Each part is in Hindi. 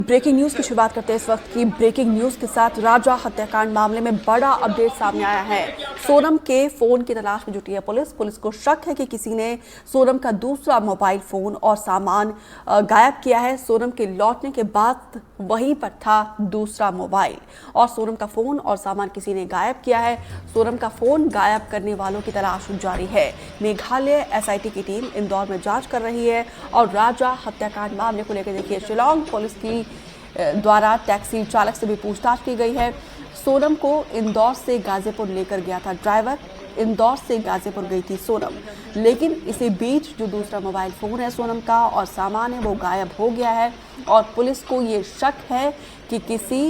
ब्रेकिंग न्यूज की शुरुआत करते हैं इस वक्त की ब्रेकिंग न्यूज के साथ। राजा हत्याकांड मामले में बड़ा अपडेट सामने आया है। सोनम के फोन की तलाश में जुटी है पुलिस को शक है कि किसी ने सोनम का दूसरा मोबाइल फोन और सामान गायब किया है। सोनम के लौटने के बाद वहीं पर था दूसरा मोबाइल और सोनम का फोन और सामान किसी ने गायब किया है। सोनम का फोन गायब करने वालों की तलाश जारी है। मेघालय एसआईटी की टीम इंदौर में जांच कर रही है और राजा हत्याकांड मामले को लेकर देखिए शिलांग पुलिस की द्वारा टैक्सी चालक से भी पूछताछ की गई है। सोनम को इंदौर से गाजीपुर लेकर गया था ड्राइवर। इंदौर से गाजीपुर गई थी सोनम, लेकिन इसी बीच जो दूसरा मोबाइल फोन है सोनम का और सामान है वो गायब हो गया है और पुलिस को ये शक है कि किसी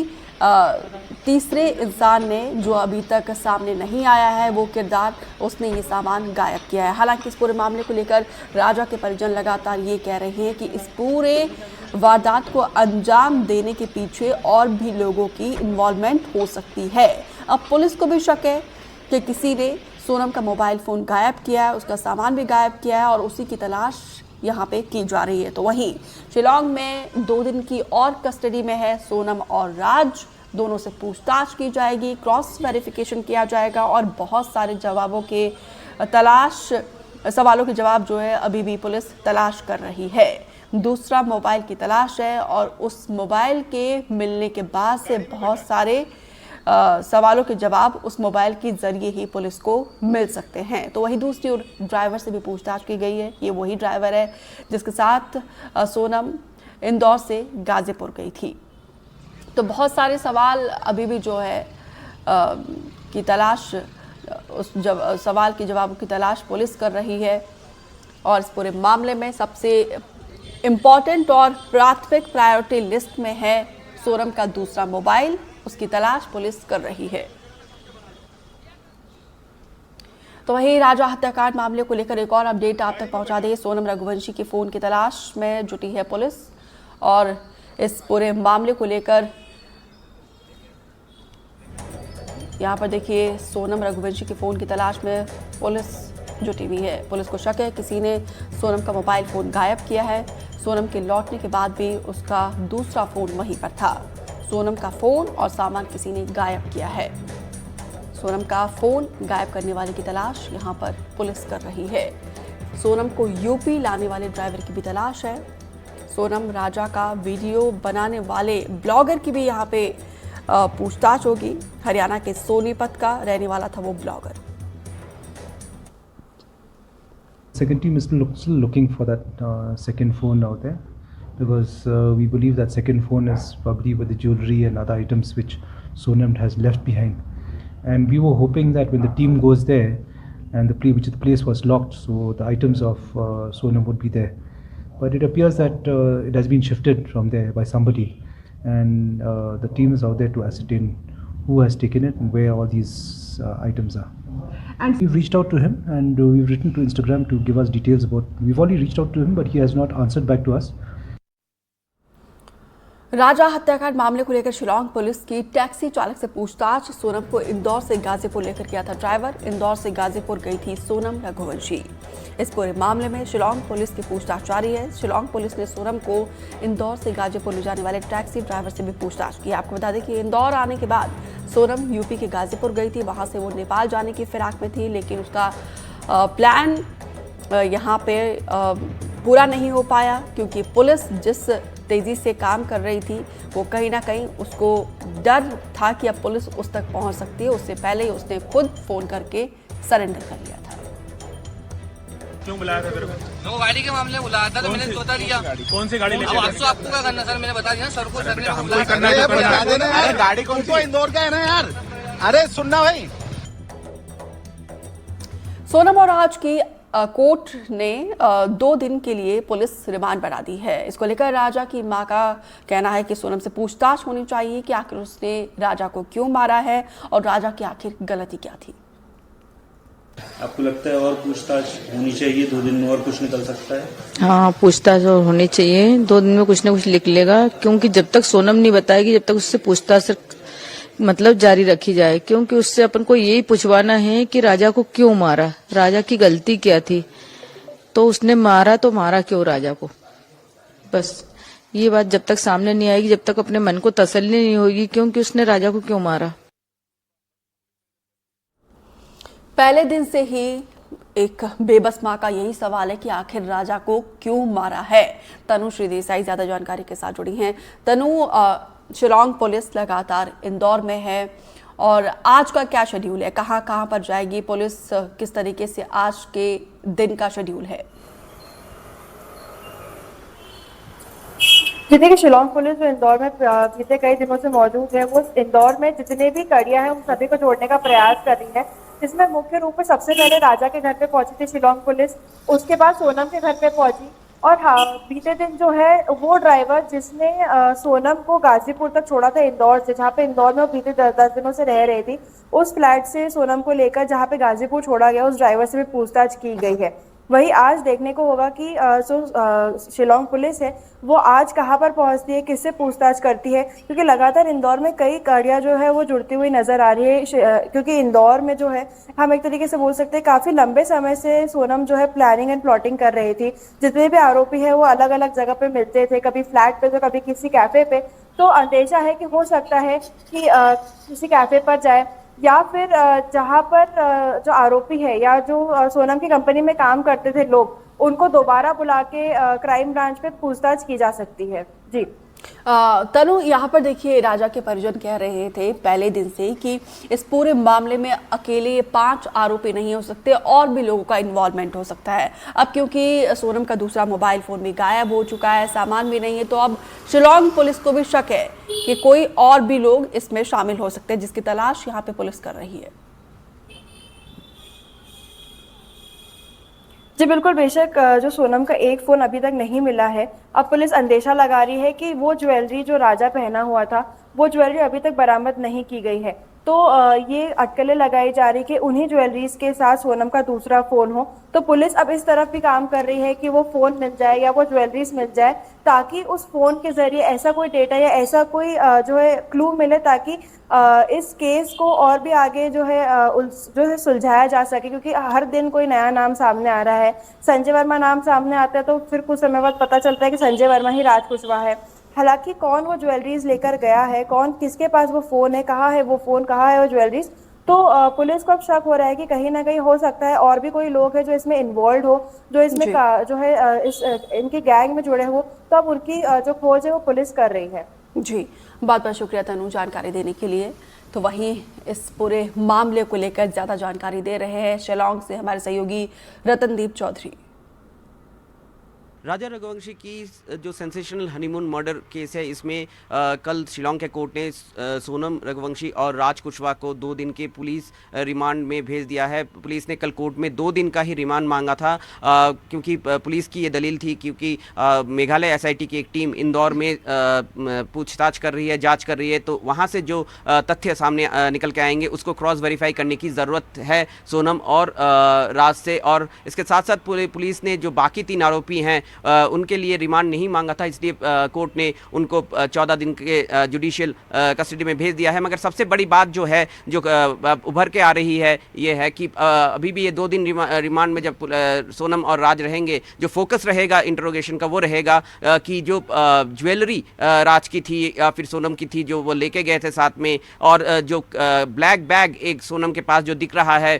तीसरे इंसान ने, जो अभी तक सामने नहीं आया है वो किरदार, उसने ये सामान गायब किया है। हालांकि इस पूरे मामले को लेकर राजा के परिजन लगातार ये कह रहे हैं कि इस पूरे वारदात को अंजाम देने के पीछे और भी लोगों की इन्वॉल्वमेंट हो सकती है। अब पुलिस को भी शक है कि किसी ने सोनम का मोबाइल फ़ोन गायब किया है, उसका सामान भी गायब किया है और उसी की तलाश यहाँ पे की जा रही है। तो वहीं शिलांग में 2 दिन की और कस्टडी में है सोनम और राज। दोनों से पूछताछ की जाएगी, क्रॉस वेरिफिकेशन किया जाएगा और बहुत सारे सवालों के जवाब जो है अभी भी पुलिस तलाश कर रही है। दूसरा मोबाइल की तलाश है और उस मोबाइल के मिलने के बाद से बहुत सारे सवालों के जवाब उस मोबाइल के जरिए ही पुलिस को मिल सकते हैं। तो वही दूसरी ओर ड्राइवर से भी पूछताछ की गई है। ये वही ड्राइवर है जिसके साथ सोनम इंदौर से गाजीपुर गई थी। तो बहुत सारे सवाल अभी भी जो है की तलाश, सवाल के जवाबों की तलाश पुलिस कर रही है और इस पूरे मामले में सबसे इम्पॉर्टेंट और प्राथमिक प्रायोरिटी लिस्ट में है सोनम का दूसरा मोबाइल। उसकी तलाश पुलिस कर रही है। तो वही राजा हत्याकांड मामले को लेकर एक और अपडेट आप तक पहुंचा दें। सोनम रघुवंशी के फोन की तलाश में जुटी है पुलिस और इस पूरे मामले को लेकर यहाँ पर देखिए सोनम रघुवंशी के फोन की तलाश में पुलिस जुटी हुई है। पुलिस को शक है किसी ने सोनम का मोबाइल फोन गायब किया है। सोनम के लौटने के बाद भी उसका दूसरा फोन वहीं पर था। सोनम का फोन और सामान किसी ने गायब किया है। सोनम का फोन गायब करने वाले की तलाश यहाँ पर पुलिस कर रही है। सोनम को यूपी लाने वाले ड्राइवर की भी तलाश है। सोनम राजा का वीडियो बनाने वाले ब्लॉगर की भी यहाँ पे पूछताछ होगी। हरियाणा के सोनीपत का रहने वाला था वो blogger. Second team is still looking for that second phone out there, because we believe that second phone is probably with the jewelry and other items which Sonam has left behind. And we were hoping that when the team goes there and the place was locked, so the items of Sonam would be there. But it appears that it has been shifted from there by somebody, and the team is out there to ascertain who has taken it and where all these items are. And we've reached out to him and we've written to Instagram to give us details about. We've already reached out to him, but he has not answered back to us. राजा हत्याकांड मामले को लेकर शिलांग पुलिस की टैक्सी चालक से पूछताछ। सोनम को इंदौर से गाजीपुर लेकर गया था ड्राइवर। इंदौर से गाजीपुर गई थी सोनम रघुवंशी। इस पूरे मामले में शिलांग पुलिस की पूछताछ जारी है। शिलांग पुलिस ने सोनम को इंदौर से गाजीपुर ले जाने वाले टैक्सी ड्राइवर से भी पूछताछ की। आपको बता दें कि इंदौर आने के बाद सोनम यूपी के गाजीपुर गई थी। वहां से वो नेपाल जाने की फिराक में थी, लेकिन उसका प्लान यहाँ पे पूरा नहीं हो पाया क्योंकि पुलिस जिस तेज़ी से काम कर रही थी वो कहीं ना कहीं उसको डर था कि अब पुलिस उस तक पहुंच सकती है। उससे पहले ही उसने खुद फ़ोन करके सरेंडर कर लिया था। क्यों बुलाया था तेरे को? दो गाड़ी के मामले बुलाया था तो मैंने सोचा लिया। कौन सी गाड़ी लेके? अब आपको क्या करना सर, मैंने बता दिया सर को। सर ने हमको ही करना है तो करना है। अरे गाड़ी कौन सी? इंदौर का है ना यार। अरे सुनना भाई, सोनम और राज की कोर्ट ने 2 दिन के लिए पुलिस रिमांड बढ़ा दी है। इसको लेकर राजा की मां का कहना है कि सोनम से पूछताछ होनी चाहिए कि आखिर उसने राजा को क्यों मारा है और राजा की आखिर गलती क्या थी। आपको लगता है और पूछताछ होनी चाहिए? 2 दिन में और कुछ निकल सकता है? हाँ, पूछताछ और होनी चाहिए। 2 दिन में कुछ न कुछ लिख लेगा, क्योंकि जब तक सोनम नहीं बताएगी जब तक उससे पूछताछ मतलब जारी रखी जाए, क्योंकि उससे अपन को यही पूछवाना है कि राजा को क्यों मारा, राजा की गलती क्या थी, तो उसने मारा तो मारा क्यों राजा को, बस ये बात जब तक सामने नहीं आएगी, जब तक अपने मन को तसल्ली नहीं होगी क्योंकि उसने राजा को क्यों मारा। पहले दिन से ही एक बेबस मां का यही सवाल है कि आखिर राजा को क्यों मारा है। तनुश्री देसाई ज्यादा जानकारी के साथ जुड़ी हैं। तनु, शिलांग पुलिस लगातार इंदौर में है और आज का क्या शेड्यूल है, कहां कहां पर जाएगी पुलिस, किस तरीके से आज के दिन का शेड्यूल है? जितने की शिलांग पुलिस जो इंदौर में बीते कई दिनों से मौजूद है, वो इंदौर में जितने भी कड़ियां हैं उन सभी को जोड़ने का प्रयास कर रही है। जिसमें मुख्य रूप में सबसे पहले राजा के घर पे पहुंची थी शिलांग पुलिस, उसके बाद सोनम के घर पे पहुंची और हाँ, बीते दिन जो है वो ड्राइवर जिसने सोनम को गाजीपुर तक छोड़ा था इंदौर से, जहाँ पे इंदौर में वो बीते 10 दिनों से रह रही थी, उस फ्लैट से सोनम को लेकर जहाँ पे गाजीपुर छोड़ा गया, उस ड्राइवर से भी पूछताछ की गई है। वही आज देखने को होगा कि शिलांग पुलिस है वो आज कहाँ पर पहुंचती है, किससे पूछताछ करती है, क्योंकि लगातार इंदौर में कई कड़ियां जो है वो जुड़ती हुई नजर आ रही है। क्योंकि इंदौर में जो है हम एक तरीके से बोल सकते हैं काफी लंबे समय से सोनम जो है प्लानिंग एंड प्लॉटिंग कर रही थी। जितने भी आरोपी है वो अलग अलग जगह पे मिलते थे, कभी फ्लैट पे तो कभी किसी कैफे पे। तो अंदेशा है कि हो सकता है कि किसी कैफे पर जाए या फिर जहाँ पर जो आरोपी है या जो सोनम की कंपनी में काम करते थे लोग, उनको दोबारा बुला के क्राइम ब्रांच पे पूछताछ की जा सकती है। जी तनु, यहाँ पर देखिए राजा के परिजन कह रहे थे पहले दिन से कि इस पूरे मामले में अकेले ये 5 आरोपी नहीं हो सकते, और भी लोगों का इन्वॉल्वमेंट हो सकता है। अब क्योंकि सोनम का दूसरा मोबाइल फोन भी गायब हो चुका है, सामान भी नहीं है, तो अब शिलांग पुलिस को भी शक है कि कोई और भी लोग इसमें शामिल हो सकते हैं, जिसकी तलाश यहाँ पे पुलिस कर रही है। जी बिल्कुल, बेशक जो सोनम का एक फोन अभी तक नहीं मिला है। अब पुलिस अंदेशा लगा रही है कि वो ज्वेलरी जो राजा पहना हुआ था, वो ज्वेलरी अभी तक बरामद नहीं की गई है। तो ये अटकलें लगाई जा रही कि उन्हीं ज्वेलरीज के साथ सोनम का दूसरा फोन हो। तो पुलिस अब इस तरफ भी काम कर रही है कि वो फोन मिल जाए या वो ज्वेलरीज मिल जाए, ताकि उस फोन के जरिए ऐसा कोई डेटा या ऐसा कोई जो है क्लू मिले, ताकि इस केस को और भी आगे जो है सुलझाया जा सके। क्योंकि हर दिन कोई नया नाम सामने आ रहा है। संजय वर्मा नाम सामने आता है तो फिर कुछ समय बाद पता चलता है कि संजय वर्मा ही राज कुशवाहा है। हालांकि कौन वो ज्वेलरीज लेकर गया है, कौन किसके पास वो फोन है, कहाँ है वो फोन, कहाँ है वो ज्वेलरीज, तो पुलिस को अब शक हो रहा है कि कहीं ना कहीं हो सकता है और भी कोई लोग हैं जो इसमें इन्वॉल्व हो, जो इसमें जो है इनकी गैंग में जुड़े हो। तो अब उनकी जो खोज है वो पुलिस कर रही है। जी, बहुत बहुत शुक्रिया तनु जानकारी देने के लिए। तो वहीं इस पूरे मामले को लेकर ज़्यादा जानकारी दे रहे हैं शिलांग से हमारे सहयोगी रतनदीप चौधरी। राजा रघुवंशी की जो सेंसेशनल हनीमून मर्डर केस है, इसमें कल शिलांग के कोर्ट ने सोनम रघुवंशी और राज कुशवाहा को 2 दिन के पुलिस रिमांड में भेज दिया है। पुलिस ने कल कोर्ट में 2 दिन का ही रिमांड मांगा था, क्योंकि पुलिस की ये दलील थी क्योंकि मेघालय SIT की एक टीम इंदौर में पूछताछ कर रही है, जांच कर रही है, तो वहाँ से जो तथ्य सामने निकल के आएंगे उसको क्रॉस वेरीफाई करने की ज़रूरत है सोनम और राज से। और इसके साथ साथ पुलिस ने जो बाकी 3 आरोपी हैं उनके लिए रिमांड नहीं मांगा था, इसलिए कोर्ट ने उनको 14 दिन के जुडिशियल कस्टडी में भेज दिया है। मगर सबसे बड़ी बात जो है, जो उभर के आ रही है, ये है कि अभी भी ये 2 दिन रिमांड में जब सोनम और राज रहेंगे, जो फोकस रहेगा इंटरोगेशन का वो रहेगा कि जो ज्वेलरी राज की थी या फिर सोनम की थी जो वो लेके गए थे साथ में, और जो ब्लैक बैग एक सोनम के पास जो दिख रहा है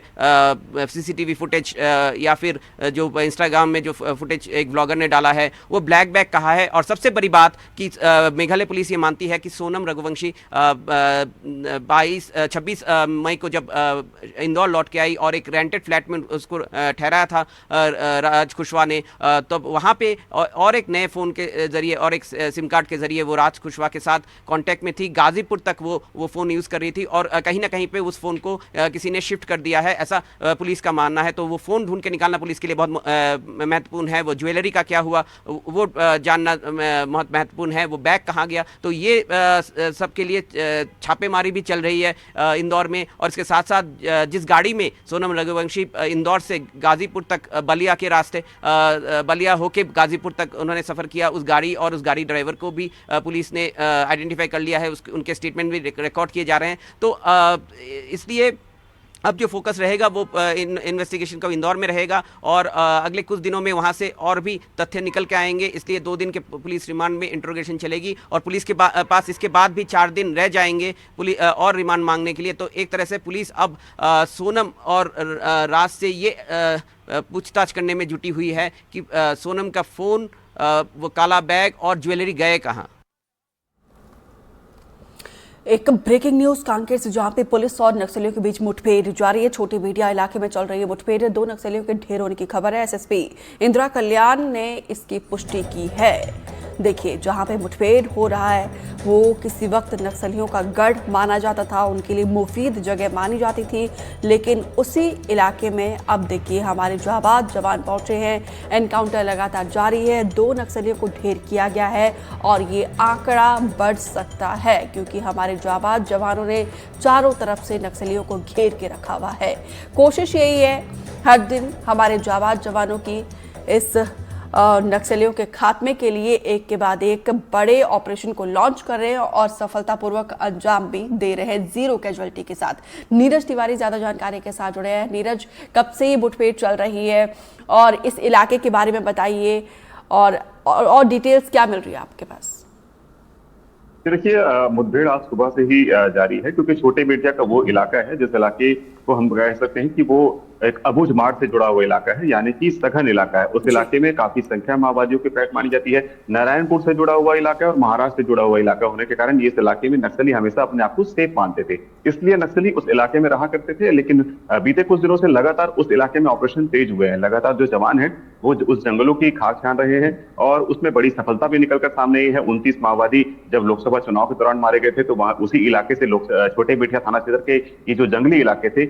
CCTV फुटेज या फिर जो इंस्टाग्राम में जो फुटेज एक ब्लॉगर ने डाला है, वो ब्लैक बैग कहा है। और सबसे बड़ी बात कि मेघालय पुलिस ये मानती है कि सोनम रघुवंशी 26 मई को जब इंदौर लौट के आई और एक रेंटेड फ्लैट में उसको ठहराया था राज कुशवाहा ने, तो वहाँ पे और एक नए फ़ोन के ज़रिए और एक सिम कार्ड के ज़रिए वो राज कुशवाहा के साथ कांटेक्ट में थी। गाजीपुर तक वो फ़ोन यूज़ कर रही थी और कहीं ना कहीं पे उस फ़ोन को किसी ने शिफ्ट कर दिया है, ऐसा पुलिस का मानना है। तो वो फ़ोन ढूंढ के निकालना पुलिस के लिए बहुत महत्वपूर्ण है। वो ज्वेलरी का क्या हुआ वो जानना बहुत महत्वपूर्ण है। वो बैग कहाँ गया, तो ये सबके लिए छापेमारी भी चल रही है इंदौर में। और इसके साथ साथ जिस गाड़ी में सोनम रघुवंशी इंदौर से गाजीपुर तक बलिया के रास्ते बलिया होके गाजीपुर तक उन्होंने सफ़र किया, उस गाड़ी और उस गाड़ी ड्राइवर को भी पुलिस ने आइडेंटिफाई कर लिया है, उनके स्टेटमेंट भी रिकॉर्ड किए जा रहे हैं। तो इसलिए अब जो फोकस रहेगा वो इन्वेस्टिगेशन का इंदौर में रहेगा और अगले कुछ दिनों में वहाँ से और भी तथ्य निकल के आएंगे। इसलिए 2 दिन के पुलिस रिमांड में इंट्रोगेशन चलेगी और पुलिस के पास इसके बाद भी 4 दिन रह जाएंगे पुलिस और रिमांड मांगने के लिए। तो एक तरह से पुलिस अब सोनम और राज से ये पूछताछ करने में जुटी हुई है कि सोनम का फ़ोन, वो काला बैग और ज्वेलरी गए कहाँ। एक ब्रेकिंग न्यूज कांकेर से, जहां पे पुलिस और नक्सलियों के बीच मुठभेड़ जारी है। छोटी बेटिया इलाके में चल रही है मुठभेड़। 2 नक्सलियों के ढेर होने की खबर है। एसएसपी इंदिरा कल्याण ने इसकी पुष्टि की है। देखिए, जहां पे मुठभेड़ हो रहा है वो किसी वक्त नक्सलियों का गढ़ माना जाता था, उनके लिए मुफीद जगह मानी जाती थी, लेकिन उसी इलाके में अब देखिए हमारे जाबाज जवान पहुंचे हैं। एनकाउंटर लगातार जारी है। 2 नक्सलियों को ढेर किया गया है और ये आंकड़ा बढ़ सकता है क्योंकि हमारे जाबाज जवानों ने चारों तरफ से नक्सलियों को घेर के रखा हुआ है। कोशिश यही है हर दिन हमारे जाबाज जवानों की इस नक्सलियों के खात्मे के लिए एक के बाद एक बड़े ऑपरेशन को लॉन्च कर रहे हैं और सफलतापूर्वक अंजाम भी दे रहे हैं, 0 कैजुअलिटी के साथ। नीरज तिवारी ज्यादा जानकारी के साथ जुड़े हैं। नीरज, कब से ये मुठभेड़ चल रही है और इस इलाके के बारे में बताइए और डिटेल्स क्या मिल रही है आपके पास? देखिए, मुठभेड़ आज सुबह से ही जारी है क्योंकि छोटे बेटिया का वो इलाका है जिस इलाके को हम कह सकते हैं कि वो एक अबुझ मार्ग से जुड़ा हुआ इलाका है, यानी कि सघन इलाका है। उस इलाके में काफी संख्या माओवादियों की पैठ मानी जाती है। नारायणपुर से जुड़ा हुआ इलाका है और महाराष्ट्र से जुड़ा हुआ इलाका होने के कारण इस इलाके में नक्सली हमेशा अपने आप को सेफ मानते थे, इसलिए नक्सली उस इलाके में रहा करते थे। लेकिन बीते कुछ दिनों से लगातार उस इलाके में ऑपरेशन तेज हुए हैं। लगातार जो जवान है वो उस जंगलों की खाक छान रहे हैं और उसमें बड़ी सफलता भी निकलकर सामने आई है। 29 माओवादी जब लोकसभा चुनाव के दौरान मारे गए थे तो वहां उसी इलाके से छोटे बेटिया थाना क्षेत्र के ये जो जंगली इलाके थे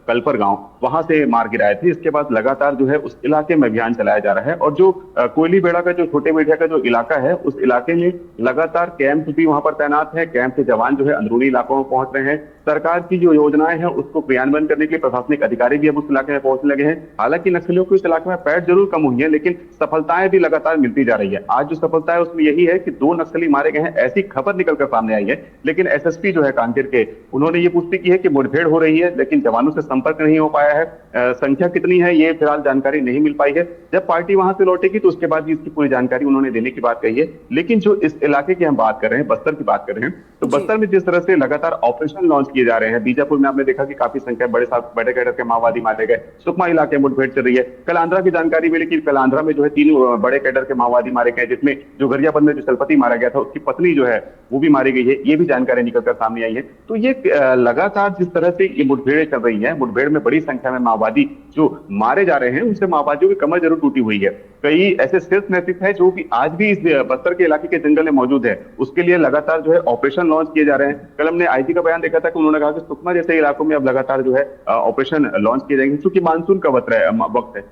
कलपर गांव, वहां से मार गिराए थे। इसके बाद लगातार जो है उस इलाके में अभियान चलाया जा रहा है और जो कोयली बेड़ा का जो छोटे बेटिया का जो इलाका है उस इलाके में लगातार कैंप भी वहां पर तैनात है। कैंप के जवान जो है अंदरूनी इलाकों में पहुंच रहे हैं। सरकार की जो योजनाएं हैं उसको क्रियान्वयन करने के लिए प्रशासनिक अधिकारी भी अब उस इलाके में पहुंचने लगे हैं। हालांकि नक्सलियों को इस इलाके में पैठ जरूर कम हुई है लेकिन सफलताएं भी लगातार मिलती जा रही है। आज जो सफलता है उसमें यही है कि 2 नक्सली मारे गए हैं, ऐसी खबर निकलकर सामने आई है। लेकिन एसएसपी जो है कांकेर के, उन्होंने ये पुष्टि की है कि मुठभेड़ हो रही है लेकिन जवानों से संपर्क नहीं हो पाया है। संख्या कितनी है ये फिलहाल जानकारी नहीं मिल पाई है। जब पार्टी वहां से लौटेगी तो उसके बाद भी इसकी पूरी जानकारी उन्होंने देने की बात कही है। लेकिन जो इस इलाके की हम बात कर रहे हैं, बस्तर की बात कर रहे हैं, तो बस्तर में जिस तरह से लगातार ऑपरेशन लॉन्च किए जा रहे हैं, बीजापुर में आपने देखा कि काफी संख्या बड़े कैडर के माओवादी मारे गए। सुकमा इलाके में मुठभेड़ चल रही है। कल आंध्रा की जानकारी मिली कि कल आंध्रा में जो है 3 बड़े कैडर के माओवादी मारे गए, जिसमें जो गरियाबंद में जो चलपति मारा गया था उसकी पत्नी जो है वो भी मारी गई है। ये भी जानकारी निकलकर सामने आई है। तो ये लगातार जिस तरह से ये मुठभेड़ें चल रही है, मुठभेड़ में बड़ी संख्या में माओवादी जो मारे जा रहे हैं उनसे माओवादियों की कमर जरूर टूटी हुई है। कई ऐसे शीर्ष नेतृत्व है जो कि आज भी इस बस्तर के इलाके के जंगल में मौजूद है। उसके लिए लगातार जो है ऑपरेशन लॉन्च किए जा रहे हैं। कल हमने आईजी का बयान देखा था कि उन्होंने कहा कि सुकमा जैसे इलाकों में अब लगातार जो है ऑपरेशन लॉन्च किए जाएंगे क्योंकि मानसून का वक्त है।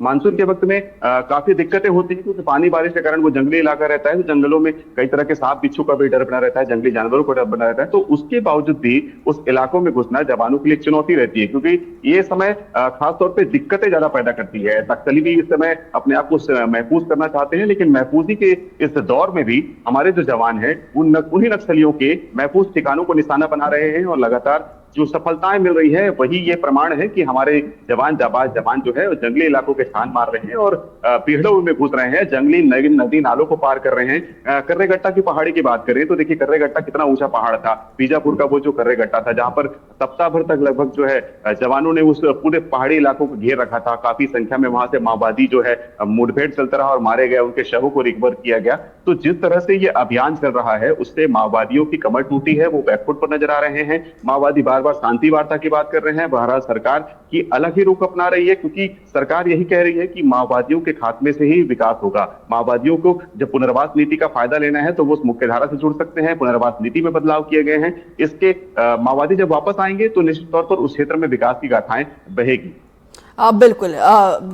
मानसून के वक्त में काफी दिक्कतें होती हैं क्योंकि पानी बारिश के कारण वो जंगली इलाका रहता है, तो जंगलों में कई तरह के सांप बिच्छू का भी डर बना रहता है, जंगली जानवरों का डर बना रहता है। तो उसके बावजूद भी उस इलाकों में घुसना जवानों के लिए चुनौती रहती है क्योंकि ये समय खासतौर पर दिक्कतें ज्यादा पैदा करती है। नक्सली भी इस समय अपने आप को महफूज करना चाहते हैं, लेकिन महफूजी के इस दौर में भी हमारे जो जवान हैं उन्हीं नक्सलियों के महफूज ठिकानों को निशाना बना रहे हैं और लगातार जो सफलताएं मिल रही है वही ये प्रमाण है कि हमारे जवान जो है जंगली इलाकों के छान मार रहे हैं और पीढ़ों में घुस रहे हैं, जंगली नदी नालों को पार कर रहे हैं। कर्रेगट्टा की पहाड़ी की बात करें तो देखिए कर्रेगट्टा कितना ऊंचा पहाड़ था, बीजापुर का वो जो कर्रेगट्टा था जहां पर सप्ताह भर तक लगभग जो है जवानों ने उस पूरे पहाड़ी इलाकों को घेर रखा था। काफी संख्या में वहां से माओवादी जो है मुठभेड़ चलता रहा और मारे गए, उनके शवों को रिकवर किया गया। तो जिस तरह से ये अभियान चल रहा है उससे माओवादियों की कमर टूटी है, वो बैकफुट पर नजर आ रहे हैं। माओवादी बार शांति वार्ता की बात कर रहे हैं। बहरहाल सरकार की अलग ही रुख अपना रही है क्योंकि सरकार यही कह रही है कि माओवादियों के खात्मे से ही विकास होगा। माओवादियों को जब पुनर्वास नीति का फायदा लेना है तो वो मुख्यधारा से जुड़ सकते हैं। पुनर्वास नीति में बदलाव किए गए हैं। इसके माओवादी जब वापस आएंगे तो निश्चित तौर पर उस क्षेत्र में विकास की गाथाएं बहेगी। बिल्कुल,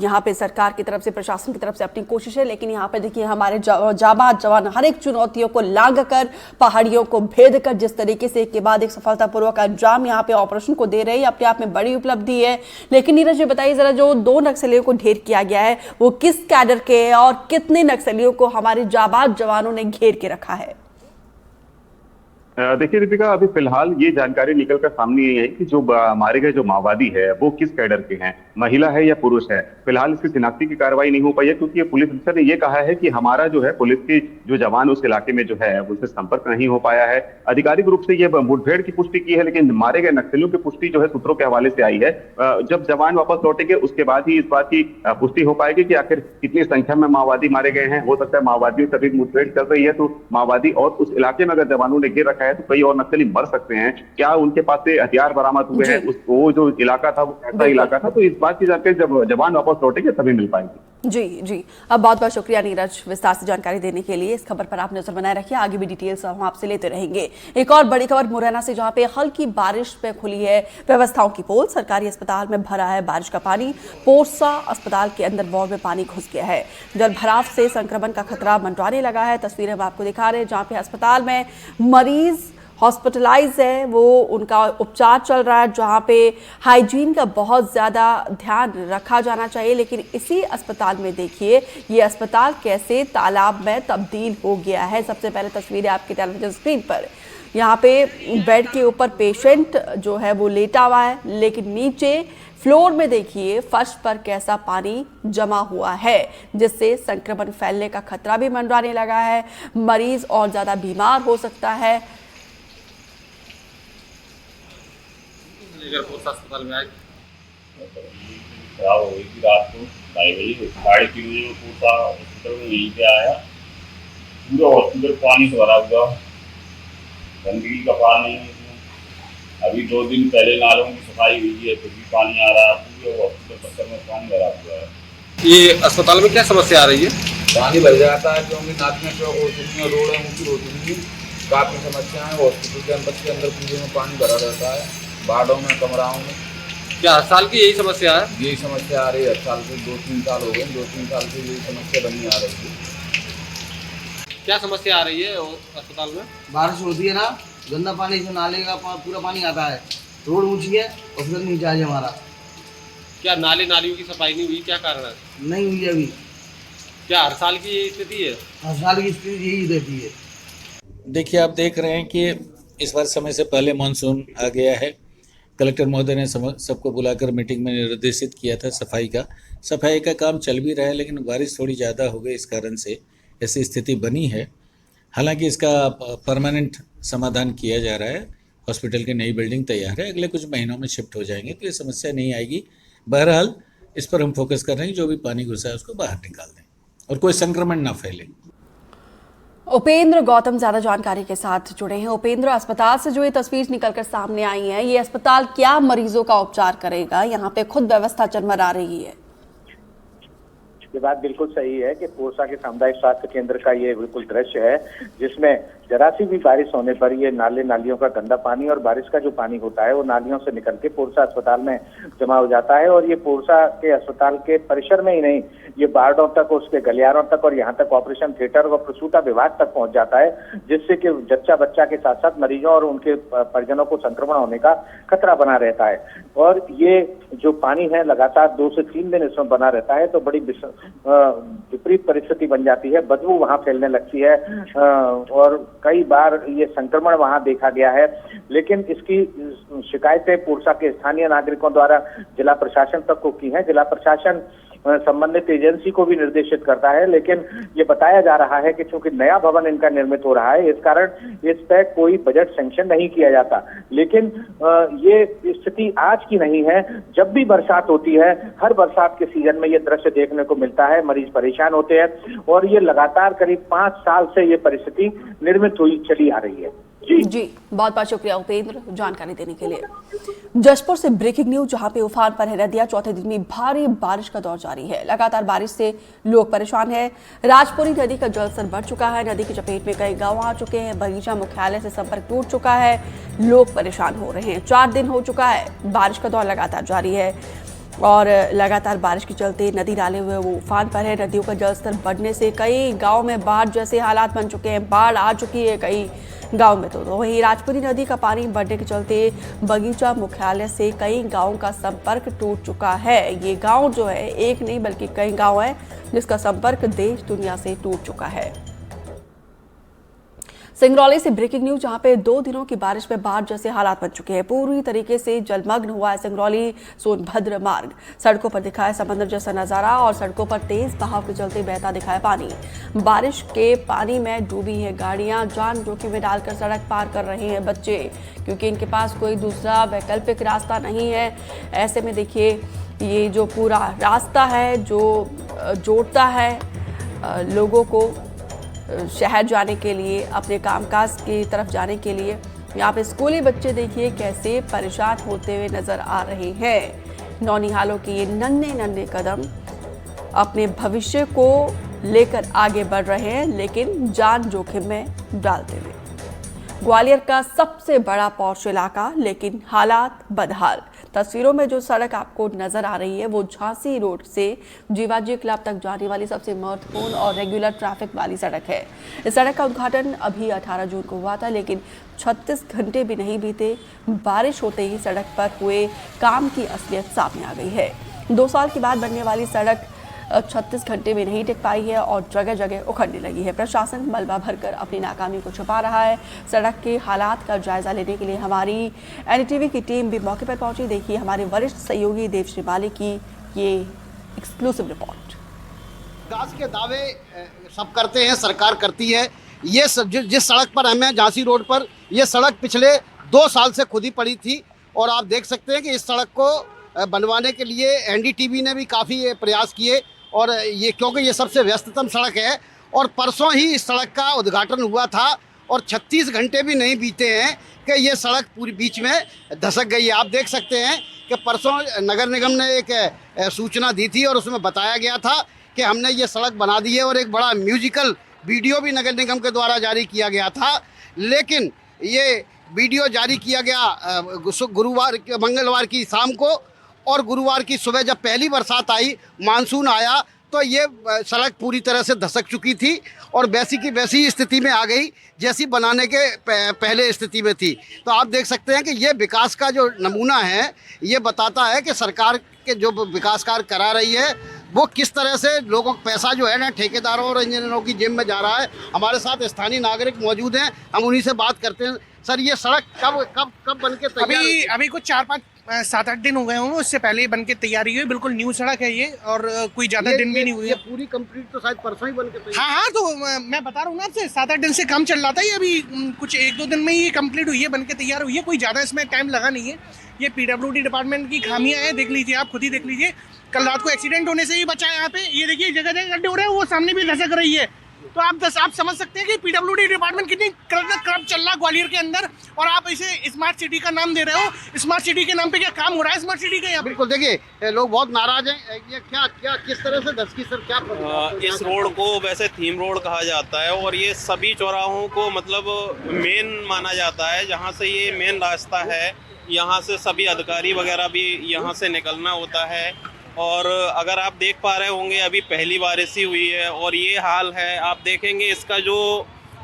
यहाँ पे सरकार की तरफ से, प्रशासन की तरफ से अपनी कोशिश है, लेकिन यहाँ पे देखिए हमारे जाबाज जवान हर एक चुनौतियों को लांघकर, पहाड़ियों को भेद कर जिस तरीके से एक के बाद एक सफलतापूर्वक अंजाम यहाँ पे ऑपरेशन को दे रहे हैं, अपने आप में बड़ी उपलब्धि है। लेकिन नीरज जी बताइए जरा, जो 2 नक्सलियों को ढेर किया गया है वो किस कैडर के है और कितने नक्सलियों को हमारे जाबाज जवानों ने घेर के रखा है? देखिए दीपिका, अभी फिलहाल ये जानकारी निकल कर सामने आई है कि जो मारे गए जो माओवादी है वो किस कैडर के हैं, महिला है या पुरुष है। फिलहाल इसकी शिनाख्ती की कार्रवाई नहीं हो पाई है, क्योंकि ये पुलिस अफसर ने ये कहा है कि हमारा जो है पुलिस के जो जवान उस इलाके में जो है उनसे संपर्क नहीं हो पाया है। आधिकारिक रूप से ये मुठभेड़ की पुष्टि की है, लेकिन मारे गए नक्सलियों की पुष्टि जो है सूत्रों के हवाले से आई है। जब जवान वापस लौटेंगे उसके बाद ही इस बात की पुष्टि हो पाएगी कि आखिर कितनी संख्या में माओवादी मारे गए हैं। हो सकता है माओवादियों से अभी मुठभेड़ चल रही है, तो माओवादी और उस इलाके में अगर जवानों ने घेर रखा है तो कई और नक्सली मर सकते हैं। क्या उनके पास से हथियार बरामद हुए हैं, वो जो इलाका था वो कैसा इलाका था, तो इस बात की जानकारी जब जवान वापस लौटेंगे तभी मिल पाएंगे। जी अब बहुत बहुत शुक्रिया नीरज विस्तार से जानकारी देने के लिए। इस खबर पर आप नजर बनाए रखिए, आगे भी डिटेल्स हम आपसे लेते रहेंगे। एक और बड़ी खबर मुरैना से, जहां पे हल्की बारिश पे खुली है व्यवस्थाओं की पोल। सरकारी अस्पताल में भरा है बारिश का पानी। पोरसा अस्पताल के अंदर वार्ड में पानी घुस गया है। जल भराव से संक्रमण का खतरा मंडराने लगा है। तस्वीरें हम आपको दिखा रहे हैं, जहां पे अस्पताल में मरीज हॉस्पिटलाइज है, वो उनका उपचार चल रहा है, जहां पे हाइजीन का बहुत ज़्यादा ध्यान रखा जाना चाहिए। लेकिन इसी अस्पताल में देखिए ये अस्पताल कैसे तालाब में तब्दील हो गया है। सबसे पहले तस्वीरें आपके टेलीविजन स्क्रीन पर, यहाँ पे बेड के ऊपर पेशेंट जो है वो लेटा हुआ है, लेकिन नीचे फ्लोर में देखिए फर्श पर कैसा पानी जमा हुआ है, जिससे संक्रमण फैलने का खतरा भी मंडराने लगा है। मरीज और ज़्यादा बीमार हो सकता है। अस्पताल में आज खराब हो गई थी रात को 2:30 बजे, 3:30 बजे पूरा हॉस्पिटल में यहीं पे आया। पूरा हॉस्पिटल पानी से भरा हुआ, गंदगी का पानी। अभी 2 दिन पहले नालों की सफाई हुई है, फिर भी पानी आ रहा है। पूरे हॉस्पिटल पत्थर में पानी भरा हुआ है। ये अस्पताल में क्या समस्या आ रही है? पानी भर जाता है, क्योंकि नालियाँ चौक हो चुकी हैं, रोडें ऊँची हो चुकी हैं, काफ़ी समस्या है। हॉस्पिटल कैंपस के अंदर पूरे में पानी भरा रहता है, वार्डों में, कमराओं में। क्या हर साल की यही समस्या है? यही समस्या आ रही है हर साल से। 2-3 साल हो गए, 2-3 साल से यही समस्या बनी आ रही है। क्या समस्या आ रही है अस्पताल में? बारिश होती है ना, गंदा पानी से नाले का पूरा पानी आता है, रोड ऊंची है और फिर नीचे आ जाए हमारा। क्या नालियों की सफाई नहीं हुई, क्या कारण है? नहीं हुई अभी। क्या हर साल की यही स्थिति है? हर साल की स्थिति यही रहती है। देखिए, आप देख रहे हैं कि इस बार समय से पहले मानसून आ गया है। कलेक्टर महोदय ने सबको बुलाकर मीटिंग में निर्देशित किया था सफाई का काम चल भी रहा है, लेकिन बारिश थोड़ी ज़्यादा हो गई, इस कारण से ऐसी स्थिति बनी है। हालांकि इसका परमानेंट समाधान किया जा रहा है। हॉस्पिटल की नई बिल्डिंग तैयार है, अगले कुछ महीनों में शिफ्ट हो जाएंगे, तो ये समस्या नहीं आएगी। बहरहाल इस पर हम फोकस कर रहे हैं, जो भी पानी घुसा है उसको बाहर निकाल दें और कोई संक्रमण ना फैले। उपेंद्र गौतम ज्यादा जानकारी के साथ जुड़े हैं। उपेंद्र, अस्पताल से जो ये तस्वीर निकलकर सामने आई है, ये अस्पताल क्या मरीजों का उपचार करेगा? यहाँ पे खुद व्यवस्था चरमरा रही है। ये बात बिल्कुल सही है कि पोरसा के सामुदायिक स्वास्थ्य केंद्र का ये बिल्कुल दृश्य है, जिसमें जरा सी भी बारिश होने पर ये नालियों का गंदा पानी और बारिश का जो पानी होता है वो नालियों से निकल के पोरसा अस्पताल में जमा हो जाता है। और ये पोरसा के अस्पताल के परिसर में ही नहीं, ये वार्डों तक, उसके गलियारों तक और यहाँ तक ऑपरेशन थिएटर और प्रसूता विभाग तक पहुंच जाता है, जिससे कि जच्चा बच्चा के साथ साथ मरीजों और उनके परिजनों को संक्रमण होने का खतरा बना रहता है। और ये जो पानी है लगातार 2 से 3 दिन इसमें बना रहता है, तो बड़ी विपरीत परिस्थिति बन जाती है। बदबू वहां फैलने लगती है और कई बार ये संक्रमण वहां देखा गया है। लेकिन इसकी शिकायतें पोरसा के स्थानीय नागरिकों द्वारा जिला प्रशासन तक को की है। जिला प्रशासन संबंधित एजेंसी को भी निर्देशित करता है, लेकिन ये बताया जा रहा है कि चूंकि नया भवन इनका निर्मित हो रहा है, इस कारण इस पर कोई बजट सैंक्शन नहीं किया जाता। लेकिन ये स्थिति आज की नहीं है, जब भी बरसात होती है, हर बरसात के सीजन में ये दृश्य देखने को मिलता है। मरीज परेशान होते हैं और ये लगातार करीब 5 साल से ये परिस्थिति निर्मित हुई चली आ रही है। जी बहुत बहुत शुक्रिया उपेंद्र जानकारी देने के लिए। जशपुर से ब्रेकिंग न्यूज, जहां पे उफान पर है नदियां। चौथे दिन भी भारी बारिश का दौर जारी है। लगातार बारिश से लोग परेशान हैं। राजपुरी नदी का जलस्तर बढ़ चुका है। नदी की चपेट में कई गांव आ चुके हैं। बगीचा मुख्यालय से संपर्क टूट चुका है। लोग परेशान हो रहे हैं। 4 दिन हो चुका है, बारिश का दौर लगातार जारी है और लगातार बारिश के चलते नदी नाले हुए वो उफान पर है। नदियों का जलस्तर बढ़ने से कई गाँव में बाढ़ जैसे हालात बन चुके हैं। बाढ़ आ चुकी है कई गांव में। तो वहीं राजपुरी नदी का पानी बढ़ने के चलते बगीचा मुख्यालय से कई गांवों का संपर्क टूट चुका है। ये गांव जो है एक नहीं बल्कि कई गांव हैं जिसका संपर्क देश दुनिया से टूट चुका है। सिंगरौली से ब्रेकिंग न्यूज, जहां पे 2 दिनों की बारिश में बाढ़ जैसे हालात बन चुके हैं। पूरी तरीके से जलमग्न हुआ है सिंगरौली सोनभद्र मार्ग। सड़कों पर दिखाया समंदर जैसा नजारा और सड़कों पर तेज बहाव के चलते बहता दिखाया पानी। बारिश के पानी में डूबी है गाड़ियां, जान जोखिम में डालकर सड़क पार कर रहे हैं बच्चे, क्योंकि इनके पास कोई दूसरा वैकल्पिक रास्ता नहीं है। ऐसे में देखिए ये जो पूरा रास्ता है जो जोड़ता है लोगों को शहर जाने के लिए, अपने कामकाज की तरफ जाने के लिए। यहाँ पे स्कूली बच्चे देखिए कैसे परेशान होते हुए नजर आ रहे हैं। नौनिहालों के ये नन्हे नन्हे कदम अपने भविष्य को लेकर आगे बढ़ रहे हैं, लेकिन जान जोखिम में डालते हुए। ग्वालियर का सबसे बड़ा पॉश इलाका, लेकिन हालात बदहाल। तस्वीरों में जो सड़क आपको नजर आ रही है वो झांसी रोड से जीवाजी क्लब तक जाने वाली सबसे महत्वपूर्ण और रेगुलर ट्रैफिक वाली सड़क है। इस सड़क का उद्घाटन अभी 18 जून को हुआ था, लेकिन 36 घंटे भी नहीं बीते, बारिश होते ही सड़क पर हुए काम की असलियत सामने आ गई है। 2 साल के बाद बनने वाली सड़क 36 घंटे में नहीं टिक पाई है और जगह जगह उखड़ने लगी है। प्रशासन मलबा भरकर अपनी नाकामी को छुपा रहा है। सड़क के हालात का जायजा लेने के लिए हमारी एनडीटीवी की टीम भी मौके पर पहुंची। देखिए हमारे वरिष्ठ सहयोगी देवश्री माली की ये एक्सक्लूसिव रिपोर्ट। विकास के दावे सब करते हैं, सरकार करती है। ये जिस सड़क पर हमें झांसी रोड पर ये सड़क पिछले 2 साल से खुदी पड़ी थी और आप देख सकते हैं कि इस सड़क को बनवाने के लिए एनडीटीवी ने भी काफ़ी प्रयास किए और ये क्योंकि ये सबसे व्यस्ततम सड़क है और परसों ही इस सड़क का उद्घाटन हुआ था और 36 घंटे भी नहीं बीते हैं कि ये सड़क पूरी बीच में धसक गई है। आप देख सकते हैं कि परसों नगर निगम ने एक सूचना दी थी और उसमें बताया गया था कि हमने ये सड़क बना दी है और एक बड़ा म्यूजिकल वीडियो भी नगर निगम के द्वारा जारी किया गया था। लेकिन ये वीडियो जारी किया गया मंगलवार की शाम को और गुरुवार की सुबह जब पहली बरसात आई, मानसून आया, तो ये सड़क पूरी तरह से धसक चुकी थी और वैसी की वैसी स्थिति में आ गई जैसी बनाने के पहले स्थिति में थी। तो आप देख सकते हैं कि ये विकास का जो नमूना है ये बताता है कि सरकार के जो विकास कार्य करा रही है वो किस तरह से लोगों का पैसा जो है ना ठेकेदारों और इंजीनियरों की जेब में जा रहा है। हमारे साथ स्थानीय नागरिक मौजूद हैं, हम उन्हीं से बात करते हैं। सर, ये सड़क कब बन के तैयार? अभी कुछ 4-5-7-8 दिन हो गए होंगे, उससे पहले बन के तैयारी हुई। बिल्कुल न्यू सड़क है ये और कोई ज्यादा दिन भी नहीं हुई है। पूरी कंप्लीट तो शायद परसों ही बन के तैयार। हाँ, तो मैं बता रहा हूँ ना आपसे, 7-8 दिन से काम चल रहा था। ये अभी कुछ 1-2 दिन में ही कंप्लीट हुई है, बन के तैयार हुई है। कोई ज्यादा इसमें टाइम लगा नहीं है। ये पीडब्ल्यूडी डिपार्टमेंट की खामियां हैं, देख लीजिए, आप खुद ही देख लीजिए। कल रात को एक्सीडेंट होने से ही बचा है यहाँ पे। ये देखिए जगह जगह गड्ढे हो रहे हैं, वो सामने भी धसक रही है। तो आप समझ सकते हैं कि पीडब्ल्यूडी डिपार्टमेंट कितनी करप्ट चल रहा है ग्वालियर के अंदर। और आप इसे स्मार्ट सिटी का नाम दे रहे हो। स्मार्ट सिटी के नाम पे क्या काम हो रहा है स्मार्ट सिटी का यहाँ? बिल्कुल, देखिए लोग बहुत नाराज हैं। ये क्या किस तरह से धसकी सर क्या इस रोड को वैसे थीम रोड कहा जाता है और ये सभी चौराहों को मतलब मेन माना जाता है। जहाँ से ये मेन रास्ता है, यहाँ से सभी अधिकारी वगैरह भी यहाँ से निकलना होता है। और अगर आप देख पा रहे होंगे अभी पहली बारिश ही हुई है और ये हाल है। आप देखेंगे इसका जो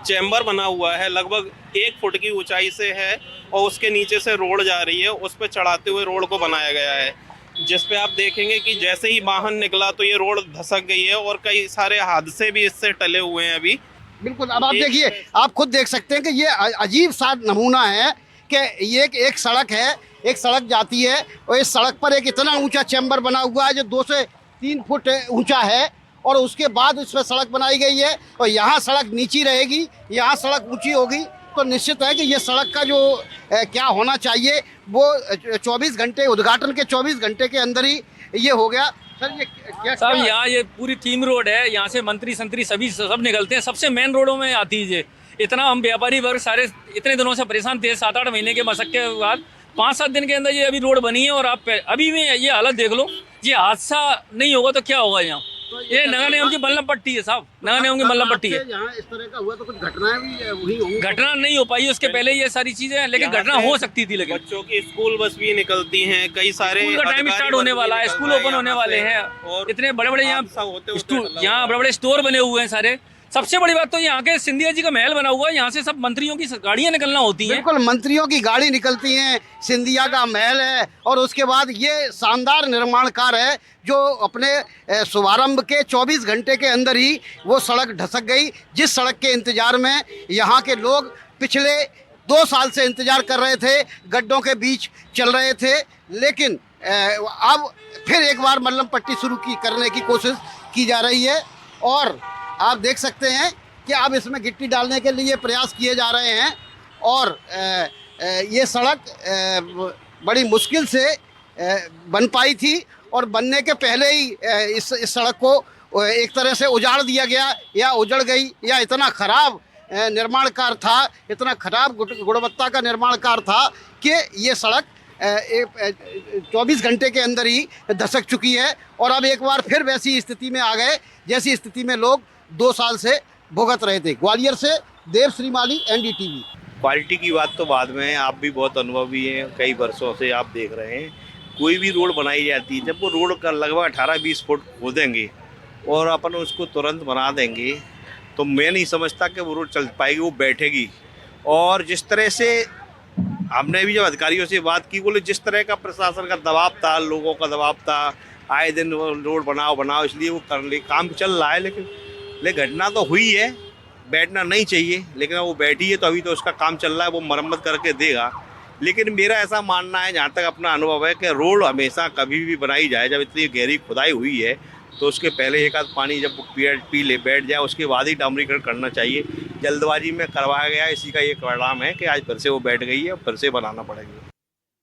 चैम्बर बना हुआ है लगभग 1 फुट की ऊंचाई से है और उसके नीचे से रोड जा रही है, उस पर चढ़ाते हुए रोड को बनाया गया है, जिस पे आप देखेंगे कि जैसे ही वाहन निकला तो ये रोड धसक गई है और कई सारे हादसे भी इससे टले हुए हैं अभी। बिल्कुल, अब आप देखिए, आप खुद देख सकते हैं कि ये अजीब सा नमूना है कि ये एक सड़क है, एक सड़क जाती है और इस सड़क पर एक इतना ऊंचा चैम्बर बना हुआ है जो 2 से 3 फुट ऊंचा है और उसके बाद इस पर सड़क बनाई गई है और यहाँ सड़क नीची रहेगी, यहाँ सड़क ऊंची होगी। तो निश्चित है कि ये सड़क का जो क्या होना चाहिए वो 24 घंटे, उद्घाटन के 24 घंटे के अंदर ही ये हो गया। सर, ये क्या साहब, यहाँ ये पूरी थीम रोड है, यहाँ से मंत्री संतरी सभी सब निकलते हैं, सबसे मेन रोडों में आती है। इतना हम व्यापारी वर्ग सारे इतने दिनों से परेशान थे। 7-8 महीने के मशक्कत के बाद 5-7 दिन के अंदर ये अभी रोड बनी है और आप अभी भी ये हालत देख लो। ये हादसा नहीं होगा तो क्या होगा यहाँ? ये नगर निगम की मल्लम पट्टी है साहब, नगर निगम की मल्लम पट्टी है। यहाँ इस तरह का हुआ तो कुछ घटनाएं भी हुई होंगी? घटना नहीं हो पाई उसके पहले ये सारी चीजें, लेकिन घटना हो सकती थी। लेकिन बच्चों की स्कूल बस भी निकलती हैं, कई सारे स्कूल का टाइम स्टार्ट होने वाला है, स्कूल ओपन होने वाले हैं और इतने बड़े बड़े यहाँ बड़े बड़े स्टोर बने हुए हैं सारे। सबसे बड़ी बात तो यहाँ के सिंधिया जी का महल बना हुआ है, यहाँ से सब मंत्रियों की गाड़ियाँ निकलना होती हैं। बिल्कुल, मंत्रियों की गाड़ी निकलती हैं, सिंधिया का महल है, और उसके बाद ये शानदार निर्माण कार्य है जो अपने शुभारंभ के 24 घंटे के अंदर ही वो सड़क ढसक गई, जिस सड़क के इंतजार में यहाँ के लोग पिछले 2 साल से इंतजार कर रहे थे, गड्ढों के बीच चल रहे थे। लेकिन अब फिर एक बार मल्लम पट्टी शुरू करने की कोशिश की जा रही है, और आप देख सकते हैं कि अब इसमें गिट्टी डालने के लिए प्रयास किए जा रहे हैं, और ये सड़क बड़ी मुश्किल से बन पाई थी, और बनने के पहले ही इस सड़क को एक तरह से उजाड़ दिया गया, या उजड़ गई, या इतना ख़राब निर्माण कार्य था, इतना ख़राब गुणवत्ता का निर्माण कार्य था कि ये सड़क 24 घंटे के अंदर ही धसक चुकी है, और अब एक बार फिर वैसी स्थिति में आ गए जैसी स्थिति में लोग 2 साल से भुगत रहे थे। ग्वालियर से देव श्रीमाली, NDTV। क्वालिटी की बात तो बाद में, आप भी बहुत अनुभवी हैं, कई वर्षों से आप देख रहे हैं, कोई भी रोड बनाई जाती है, जब वो रोड का लगभग 18-20 फुट खोदेंगे और अपन उसको तुरंत बना देंगे, तो मैं नहीं समझता कि वो रोड चल पाएगी, वो बैठेगी। और जिस तरह से हमने भी जब अधिकारियों से बात की, बोले जिस तरह का प्रशासन का दबाव था, लोगों का दबाव था, आए दिन रोड बनाओ, इसलिए वो कर ले, काम चल रहा है। लेकिन घटना तो हुई है, बैठना नहीं चाहिए, लेकिन वो बैठी है तो अभी तो उसका काम चल रहा है, वो मरम्मत करके देगा। लेकिन मेरा ऐसा मानना है, जहाँ तक अपना अनुभव है, कि रोड हमेशा कभी भी बनाई जाए, जब इतनी गहरी खुदाई हुई है तो उसके पहले एक आध पानी जब पी ले बैठ जाए, उसके बाद ही डामरीकरण करना चाहिए। जल्दबाजी में करवाया गया, इसी का ये परिणाम है कि आज फिर से वो बैठ गई है, फिर से बनाना पड़ेगा।